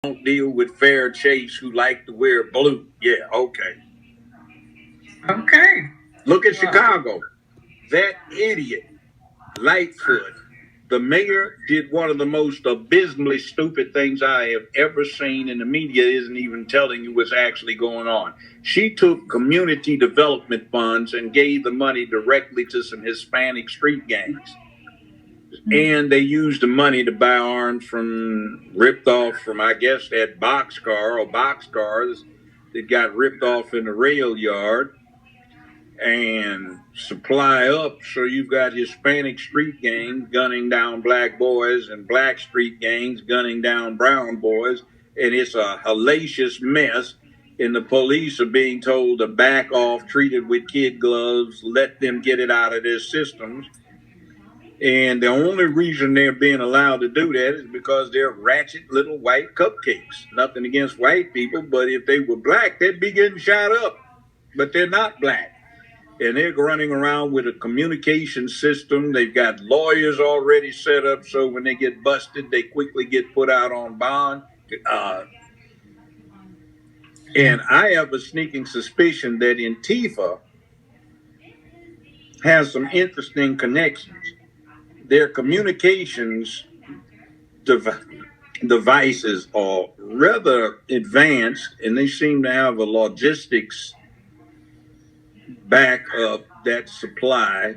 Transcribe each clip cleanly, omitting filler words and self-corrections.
don't deal with Fair Chase who like to wear blue. Yeah, okay. Okay. Look at Chicago. That idiot, Lightfoot, the mayor, did one of the most abysmally stupid things I have ever seen, and the media isn't even telling you what's actually going on. She took community development funds and gave the money directly to some Hispanic street gangs. And they used the money to buy arms ripped off from, I guess, that boxcars that got ripped off in the rail yard, and supply up. So you've got Hispanic street gangs gunning down black boys and black street gangs gunning down brown boys. And it's a hellacious mess. And the police are being told to back off, treat it with kid gloves, let them get it out of their systems. And the only reason they're being allowed to do that is because they're ratchet little white cupcakes. Nothing against white people, but if they were black, they'd be getting shot up. But they're not black. And they're running around with a communication system. They've got lawyers already set up, so when they get busted, they quickly get put out on bond. And I have a sneaking suspicion that Antifa has some interesting connections. Their communications devices are rather advanced, and they seem to have a logistics back up that supply.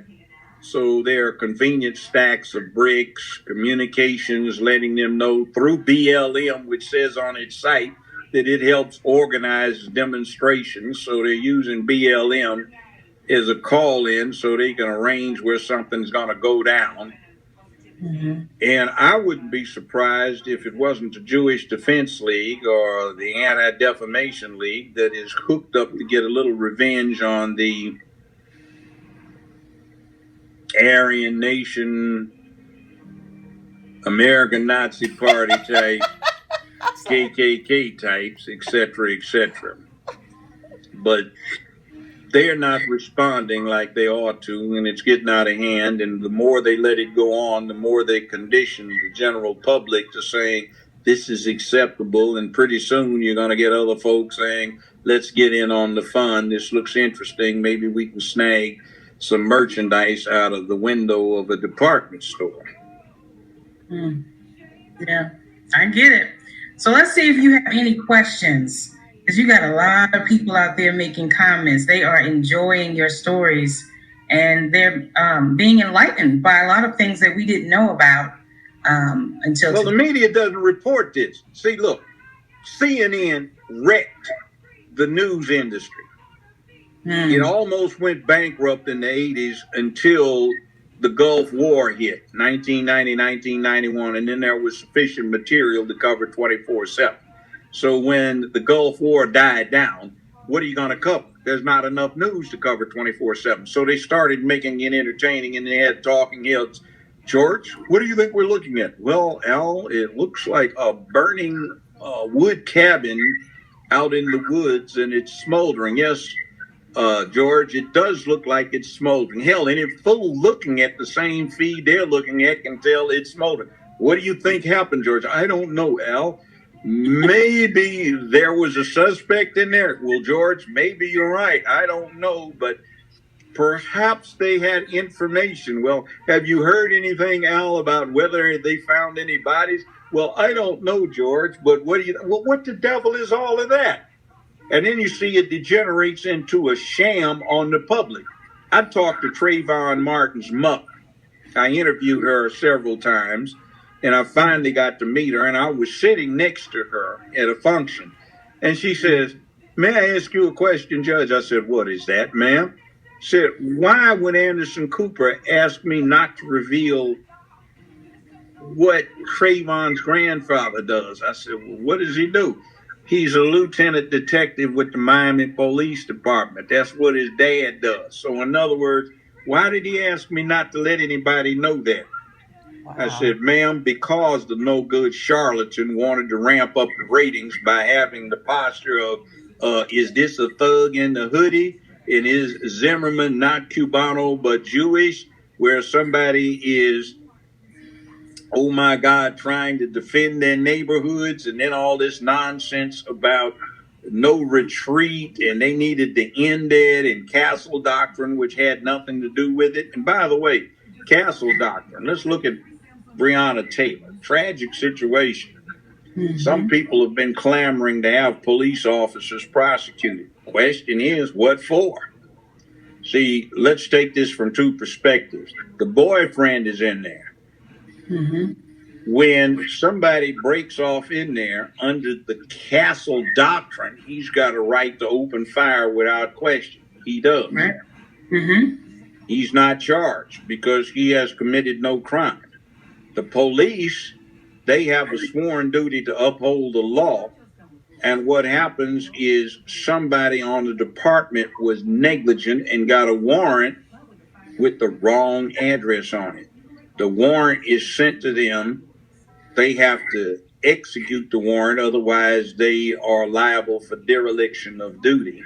So there are convenient stacks of bricks, communications, letting them know through BLM, which says on its site that it helps organize demonstrations. So they're using BLM as a call in so they can arrange where something's going to go down. Mm-hmm. And I wouldn't be surprised if it wasn't the Jewish Defense League or the Anti-Defamation League that is hooked up to get a little revenge on the Aryan Nation, American Nazi Party type, KKK types, etc., etc. But they're not responding like they ought to, and it's getting out of hand. And the more they let it go on, the more they condition the general public to saying this is acceptable. And pretty soon you're going to get other folks saying, let's get in on the fun. This looks interesting. Maybe we can snag some merchandise out of the window of a department store. Yeah, I get it. So let's see if you have any questions. Because you got a lot of people out there making comments. They are enjoying your stories, and they're being enlightened by a lot of things that we didn't know about until Well, the media doesn't report this. See, look, CNN wrecked the news industry. It almost went bankrupt in the 80s until the Gulf War hit, 1990, 1991, and then there was sufficient material to cover 24/7. So when the Gulf War died down, what are you going to cover? There's not enough news to cover 24/7. So they started making it entertaining, and they had talking heads. George, what do you think we're looking at? Well, Al, it looks like a burning wood cabin out in the woods, and it's smoldering. Yes, George, it does look like it's smoldering. Hell, any fool looking at the same feed they're looking at can tell it's smoldering. What do you think happened, George? I don't know, Al. Maybe there was a suspect in there. Well, George, maybe you're right. I don't know, but perhaps they had information. Well, have you heard anything, Al, about whether they found any bodies? Well, I don't know, George, but what the devil is all of that? And then you see it degenerates into a sham on the public. I talked to Trayvon Martin's mother. I interviewed her several times. And I finally got to meet her, and I was sitting next to her at a function. And she says, may I ask you a question, Judge? I said, what is that, ma'am? She said, why would Anderson Cooper ask me not to reveal what Trayvons grandfather does? I said, well, what does he do? He's a lieutenant detective with the Miami Police Department. That's what his dad does. So in other words, why did he ask me not to let anybody know that? Wow. I said, ma'am, because the no good charlatan wanted to ramp up the ratings by having the posture of, is this a thug in the hoodie? And is Zimmerman not Cubano but Jewish? Where somebody is oh my God, trying to defend their neighborhoods, and then all this nonsense about no retreat, and they needed to end it, and Castle Doctrine, which had nothing to do with it. And by the way, Castle Doctrine, let's look at Breonna Taylor. Tragic situation. Mm-hmm. Some people have been clamoring to have police officers prosecuted. Question is, what for? See, let's take this from two perspectives. The boyfriend is in there. Mm-hmm. When somebody breaks off in there under the Castle Doctrine, he's got a right to open fire without question. He does. Right. Mm-hmm. He's not charged because he has committed no crime. The police, they have a sworn duty to uphold the law. And what happens is somebody on the department was negligent and got a warrant with the wrong address on it. The warrant is sent to them. They have to execute the warrant, otherwise they are liable for dereliction of duty.